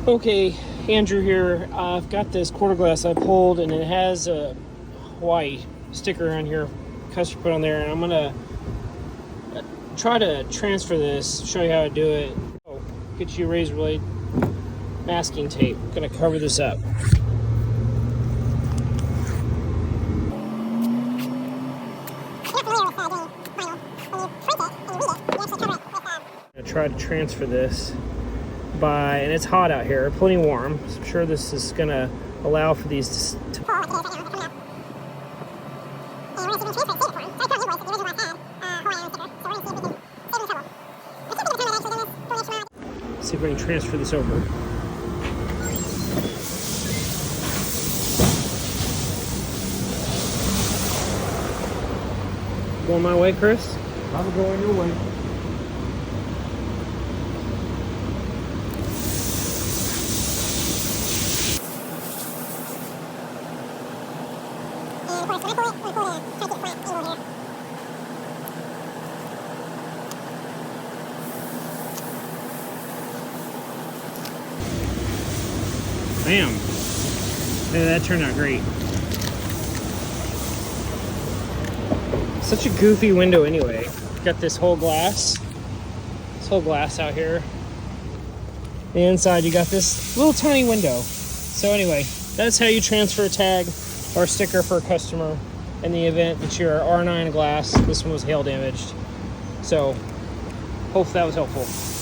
Okay, Andrew here. I've got this quarter glass I pulled, and it has a Hawaii sticker on here, customer put on there, and I'm gonna try to transfer this, show you how to do it. Oh, get you a razor blade, masking tape. Gonna cover this up. I'm gonna try to transfer this by, and it's hot out here, plenty warm, so I'm sure this is gonna allow for these to see if we can transfer this over. Going my way, Chris? I'm going your way. Bam! Yeah, that turned out great. Such a goofy window anyway. Got this whole glass out here. The inside you got this little tiny window. So anyway, that's how you transfer a tag or a sticker for a customer in the event that your R9 glass, this one was hail damaged. So hopefully that was helpful.